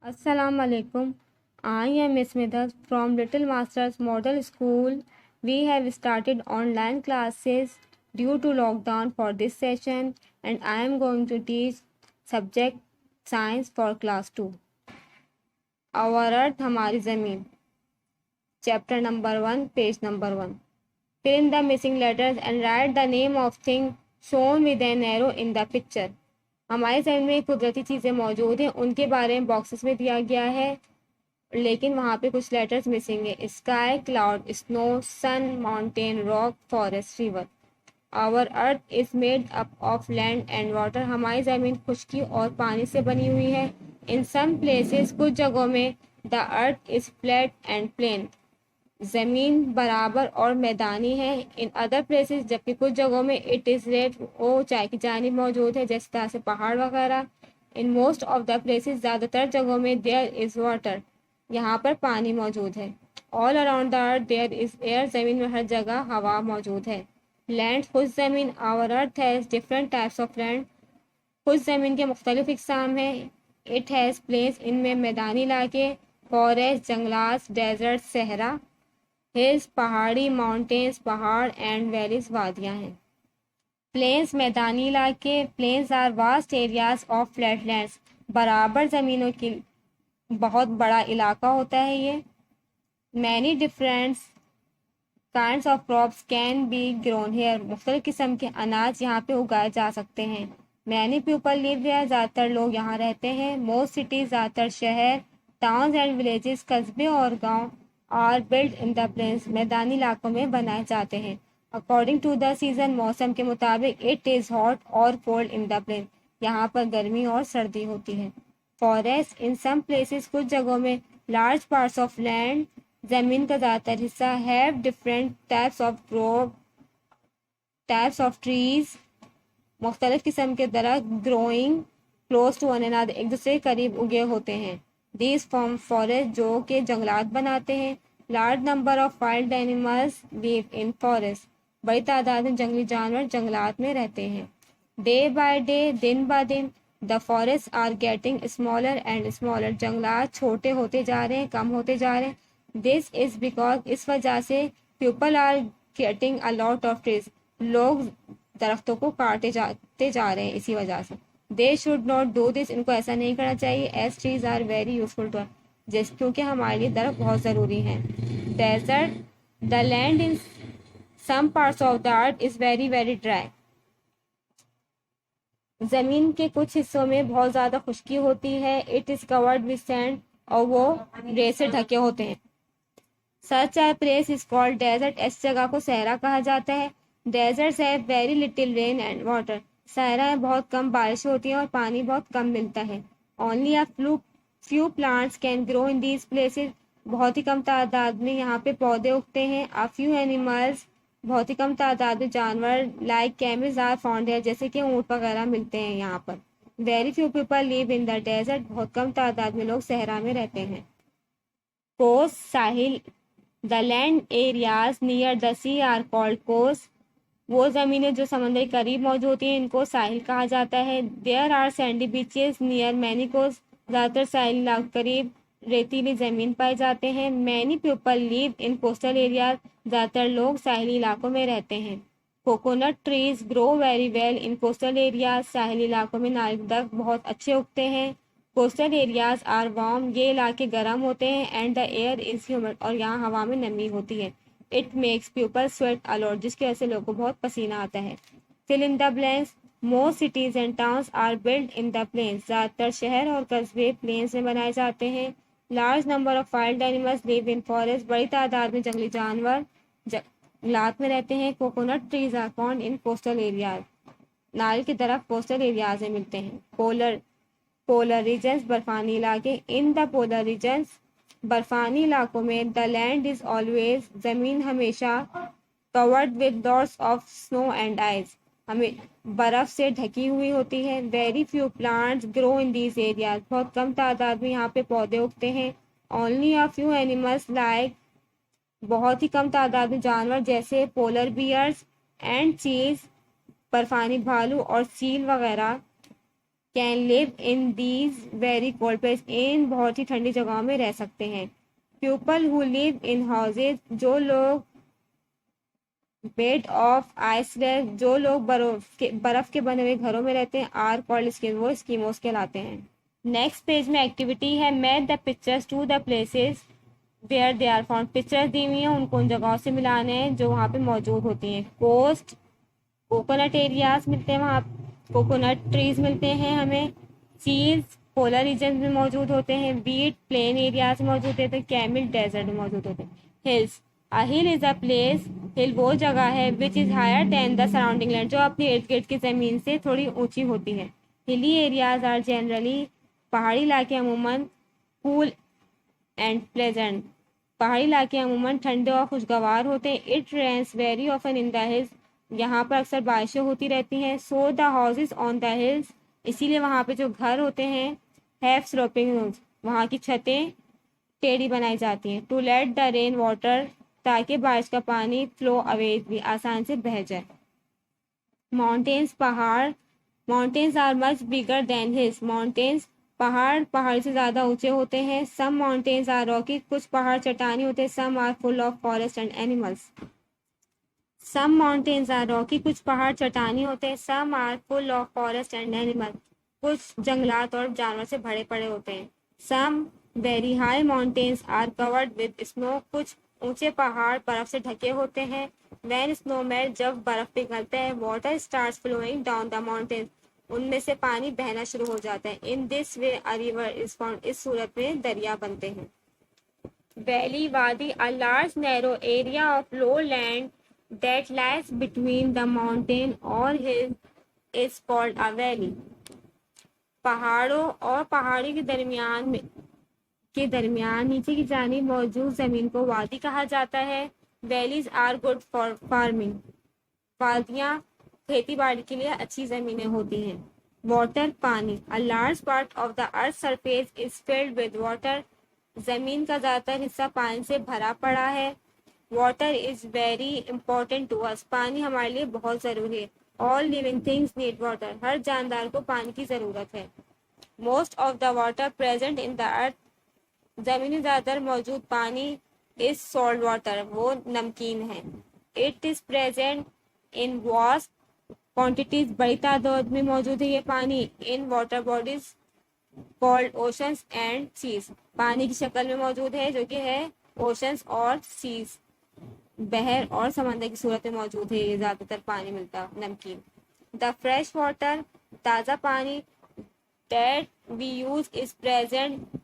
Assalamu alaikum. I am Miss Midhat from Little Masters Model School. We have started online classes due to lockdown for this session, and I am going to teach subject science for class 2. Our Earth हमारी ज़मीन. Chapter number 1, page number 1. Fill in the missing letters and write the name of thing shown with an arrow in the picture. हमारे ज़मीन में कुदरती चीज़ें मौजूद हैं, उनके बारे में बॉक्सेस में दिया गया है, लेकिन वहाँ पे कुछ लेटर्स मिसिंग है. Sky, cloud, snow, sun, mountain, rock, forest, river. Our earth is made up of land and water. हमारी ज़मीन खुश्की और पानी से बनी हुई है. इन सम प्लेसेस, कुछ जगहों में, the earth is flat and plain. ज़मीन बराबर और मैदानी है. इन अदर प्लेसेस, जबकि कुछ जगहों में, इट इज़ रेड, ऊंचाई की जानिब मौजूद है, जैसे तरह से पहाड़ वगैरह. In most of the places, ज़्यादातर जगहों में, देयर इज़ वाटर, यहाँ पर पानी मौजूद है. All around the earth there is air. ज़मीन में हर जगह हवा मौजूद है. लैंड, खुश ज़मीन. Our earth has different types of land. खुश ज़मीन के मुख्तलिफ इकसाम हैं. इट हैज़ प्लेन्स, इनमें मैदानी इलाके, फॉरेस्ट, जंगलात, डेजर्ट, सहरा, हिल्स, पहाड़ी, माउंटेन्स, पहाड़, एंड वैलीज, वादियाँ हैं. प्लेन्स, मैदानी इलाके. Plains are vast areas of flatlands. बराबर ज़मीनों की बहुत बड़ा इलाका होता है ये. Many different kinds of crops can be grown here. मुख्तलिफ किस्म के अनाज यहाँ पे उगाए जा सकते हैं. Many people live here. ज़्यादातर लोग यहाँ रहते हैं. मोस्ट सिटीज, ज़्यादातर शहर. टाउन्स एंड विलेजेस, कस्बे और गाँव, are build in the plains. मैदानी इलाकों में बनाए जाते हैं. अकॉर्डिंग टू द सीजन, मौसम के मुताबिक, इट इज़ हॉट और कोल्ड इन द प्लेन. यहाँ पर गर्मी और सर्दी होती है. फॉरेस्ट, इन सम प्लेसेस, कुछ जगहों में, लार्ज पार्ट्स ऑफ लैंड, ज़मीन का ज़्यादातर हिस्सा, have different types of trees, मुख्तलिफ किस्म के दरख्त, growing close to one another, एक दूसरे के करीब उगे होते हैं. दीज फॉर्म फॉरेस्ट, जो के जंगलात बनाते हैं. Large number of wild animals live in forest. बड़ी तादाद में जंगली जानवर जंगलात में रहते हैं. डे बाय डे, दिन ब दिन, the forest are getting smaller and smaller. जंगलात छोटे होते जा रहे हैं, कम होते जा रहे हैं. दिस इज बिकॉज, इस वजह से, people are getting a lot of trees. लोग दरख्तों को काटे जाते जा रहे हैं इसी वजह से. They should not do this, इनको ऐसा नहीं करना चाहिए. As trees are very useful to us, क्योंकि हमारे लिए दरख्त बहुत ज़रूरी हैं. Desert, the land in some parts of the earth is very very dry. ज़मीन के कुछ हिस्सों में बहुत ज़्यादा खुश्की होती है. It is covered with sand, और वो रेत से ढके होते हैं. Such a place is called desert. इस जगह को सहरा कहा जाता है. Deserts have very little rain and water. सहरा में बहुत कम बारिश होती है और पानी बहुत कम मिलता है. Only a few plants can grow in these places. बहुत ही कम तादाद में यहाँ पे पौधे उगते हैं. अ फ्यू एनिमल्स, बहुत ही कम तादाद में जानवर, लाइक कैमल्स आर फाउंड है, जैसे कि ऊँट वगैरह मिलते हैं यहाँ पर. Very few people live in the desert. बहुत कम तादाद में लोग सहरा में रहते हैं. कोस्ट, साहिल. The land areas near the sea are called coast. वो ज़मीनें जो समंदर के करीब मौजूद होती हैं, इनको साहिल कहा जाता है. There are sandy beaches near many coast. ज़्यादातर साहिल इलाकों के करीब रेतीली ज़मीन पाए जाते हैं. Many people live in coastal areas. ज़्यादातर लोग साहिली इलाकों में रहते हैं. Coconut trees grow very well in coastal areas. साहिली इलाकों में नारियल दरख्त बहुत अच्छे उगते हैं. Coastal areas are warm. ये इलाके गर्म होते हैं. And the air is humid. और यहाँ हवा में नमी होती है. It makes people sweat a lot. जिसकी वजह से लोगों को बहुत पसीना आता है. Fill in the blanks. Most cities and towns are build in the plains. ज़्यादातर शहर और कस्बे प्लेन्स में बनाए जाते हैं. Large number of wild animals live in forest. बड़ी तादाद में जंगली जानवर जंगलात में रहते हैं. Coconut trees are found in coastal areas. नारियल के दरख्त कोस्टल एरियाज में मिलते हैं. पोलर रीजन्स, बर्फानी इलाके. इन द पोलर रीजन्स, बर्फानी इलाकों में, द लैंड इज ऑलवेज, ज़मीन हमेशा, covered with lots of snow and ice, हमें बर्फ़ से ढकी हुई होती है. Very few plants grow in these areas. बहुत कम तादाद में यहाँ पे पौधे उगते हैं. Only a few animals like, बहुत ही कम तादाद में जानवर जैसे पोलर बियर्स एंड चीज, बर्फानी भालू और सील वगैरह, can live in these very cold place, इन बहुत ही ठंडी जगहों में रह सकते हैं। People who live in houses, जो लोग बेड ऑफ आइस, जो लोग बर्फ के बने हुए घरों में रहते हैं, आर कॉल्ड स्किम, वो स्कीमोस कहलाते हैं। नेक्स्ट पेज में एक्टिविटी है match the pictures to the places where they are found. Pictures दी हुई हैं, उनको उन जगहों से मिलाने हैं जो वहाँ पे मौजूद होती हैं। कोस्ट, कोकोनट एरियाज मिलते हैं वहाँ, कोकोनट ट्रीज मिलते हैं हमें। सीज, पोलर रीजन में मौजूद होते हैं। बीट, प्लेन एरियाज में मौजूद होते हैं। कैमिल, डेजर्ट में मौजूद होते हैं। Hills, a hill is a place, hill वो जगह है which is higher than the surrounding land, जो अपने इर्द गिर्द की जमीन से थोड़ी ऊंची होती है। हिली एरियाज आर जनरली, पहाड़ी इलाके अमूमन कूल एंड प्लेजेंट, पहाड़ी इलाके अमूमन ठंडे और खुशगवार होते हैं। It rains very often in the hills, यहाँ पर अक्सर बारिशें होती रहती हैं। So the houses on the hills, इसीलिए वहाँ पे जो घर होते हैं, हैव स्लोपिंग रूफ्स, वहाँ की छतें टेढ़ी बनाई जाती हैं। To let the rain water, ताकि बारिश का पानी फ्लो अवे भी आसान से बह जाए। माउंटेन्स, पहाड़, mountains are much bigger than hills, mountains पहाड़ से ज़्यादा ऊंचे होते हैं। सम माउंटेन्स आर रॉकी, कुछ पहाड़ चट्टानी होते हैं। Some are full of forest and animals, some mountains are rocky, कुछ पहाड़ चट्टानी होते हैं। Some are full of forest and animal, कुछ जंगलात और जानवर से भरे पड़े होते हैं। Some very high mountains are covered with snow, कुछ ऊंचे पहाड़ बर्फ से ढके होते हैं। व्हेन स्नो मेल्ट, जब बर्फ पिघलता है, water starts flowing down the mountain, उनमें से पानी बहना शुरू हो जाता है। In this way a river is found, इस सूरत में दरिया बनते हैं। वैली, वादी, a large narrow area of low land that lies between the mountain or hill is called a valley, पहाड़ों और पहाड़ी के दरमियान नीचे की जानिब मौजूद जमीन को वादी कहा जाता है। Valleys are good for farming, वादियाँ खेती बाड़ी के लिए अच्छी जमीनें होती हैं। वाटर, पानी, a large part of the earth surface is filled with water, जमीन का ज्यादातर हिस्सा पानी से भरा पड़ा है। Water is very important to us, पानी हमारे लिए बहुत जरूरी है। All living things need water, हर जानदार को पानी की जरूरत है। Most of the water present in the earth, जमीन में ज्यादातर मौजूद पानी इज सॉल्ट वाटर, वो नमकीन है। It is present in vast quantities, बड़ी तादाद में मौजूद है ये पानी। In water bodies called oceans and seas, पानी की शक्ल में मौजूद है जो कि है ओशंस और सीज, बहर और समंदर की सूरत में मौजूद है ये ज्यादातर पानी मिलता नमकीन। द फ्रेश वाटर, ताज़ा पानी, that we use is present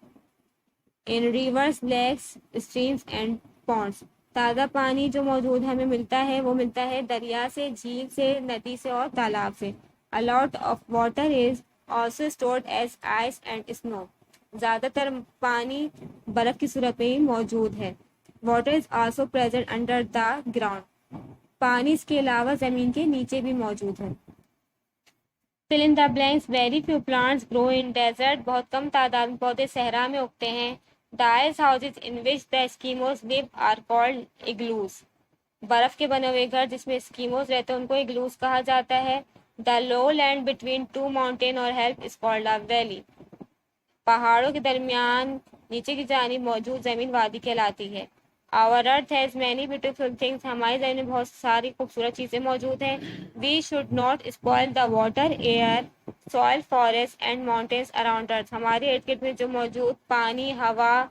in rivers, lakes, streams and ponds, ताज़ा पानी जो मौजूद हमें मिलता है वो मिलता है दरिया से, झील से, नदी से और तालाब से। A lot of water is also stored as ice and snow, ज़्यादातर पानी बर्फ की सूरत में ही मौजूद है। Water is also present under the ground, पानी इसके अलावा जमीन के नीचे भी मौजूद है। Fill in the blanks, very few plants grow in desert, बहुत कम तादाद में पौधे सहरा में उगते हैं। The ice houses in which the Eskimos live are called igloos, बर्फ के बने हुए घर जिसमें एस्किमोस रहते हैं उनको इग्लूस कहा जाता है। The low land between two mountain or hills is called a valley, पहाड़ों के दरमियान नीचे की जानिब मौजूद जमीन वादी कहलाती है। Our earth has many beautiful things, हमारी जमीन में बहुत सारी खूबसूरत चीज़ें मौजूद हैं। We should not spoil the water, air, soil, forest and mountains around earth, हमारे इर्द गिर्द में जो मौजूद पानी, हवा,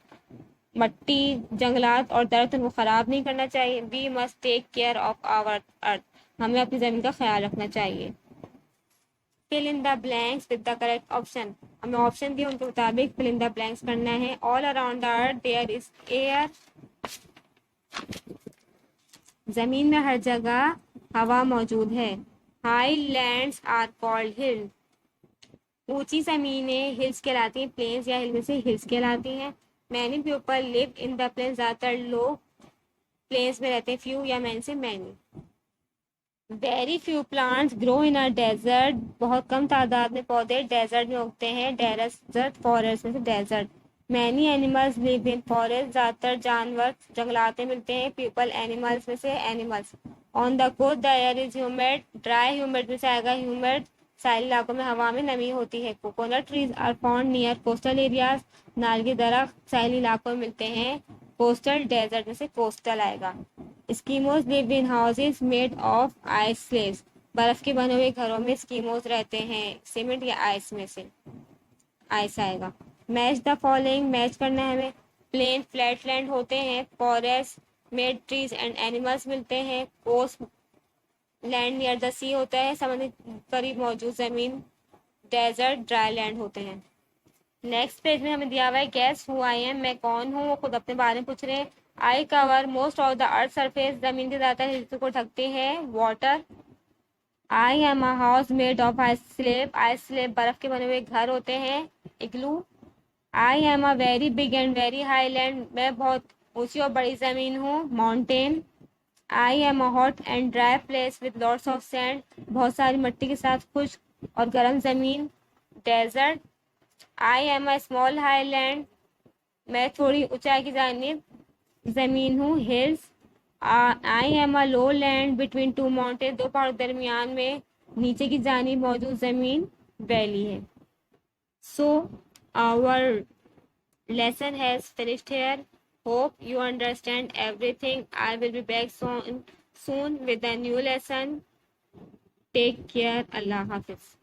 मट्टी, जंगलात और दरख्त उनको ख़राब नहीं करना चाहिए। We must take care of our earth, हमें अपनी ज़मीन का ख्याल रखना चाहिए। Fill in the blanks with the correct option, हमें ऑप्शन दिए उनके मुताबिक फिल इन द ब्लैंक्स करना है। All around the earth there is air, जमीन में हर जगह हवा मौजूद है। High lands are called hill, ऊंची जमीनें हिल्स कहलाती हैं, प्लेन्स या हिल में से हिल्स कहलाती हैं। Many people live in the plains, ज़्यादातर लोग प्लेन्स में रहते हैं। फ्यू या मैन से many. Very few plants grow in a desert, बहुत कम तादाद में पौधे डेजर्ट में उगते हैं। डेजर्ट फॉरेस्ट में से desert. Many animals live in forest, ज़्यादातर जानवर जंगलात में मिलते हैं। पीपल एनिमल्स में से animals. On the coast the air is humid, dry humid में से आएगा ह्यूमिड, साहिल इलाकों में हवा में नमी होती है। Coconut trees are found near coastal areas, नारियल के दरख्त साहिल इलाकों में मिलते हैं। कोस्टल डेजर्ट में से कोस्टल आएगा। Eskimos live in houses made of ice slabs, बर्फ के बने हुए घरों में स्कीमोज रहते हैं, सीमेंट या आइस में से आइस आएगा। मैच द फॉलोइंग, मैच करना है हमें। प्लेन फ्लैट लैंड होते हैं, forest made trees and animals मिलते हैं, कोस्ट लैंड नियर द सी होता है, समुद्र करीब मौजूद जमीन, डेजर्ट ड्राई लैंड होते हैं। नेक्स्ट पेज में हमें दिया हुआ है गेस हु आई एम, मैं कौन हूँ, वो खुद अपने बारे में पूछ रहे हैं। I cover most of the earth surface, जमीन के ज्यादातर हिस्से को ढकते हैं, water. I am a house made of ice slab, ice slab बर्फ के बने हुए घर होते हैं, igloo. I am a very big and very high land, मैं बहुत ऊंची और बड़ी जमीन हूँ, mountain. I am a hot and dry place with lots of sand, बहुत सारी मिट्टी के साथ खुश्क और गर्म जमीन, desert. I am a small highland, मैं थोड़ी ऊंचाई की जानिब जमीन हूँ, hills. I am a low land between two mountain, दो पहाड़ों के दरमियान में नीचे की जानिब मौजूद जमीन वैली है। So our lesson has finished here. Hope you understand everything. I will be back soon with a new lesson. Take care. Allah Hafiz.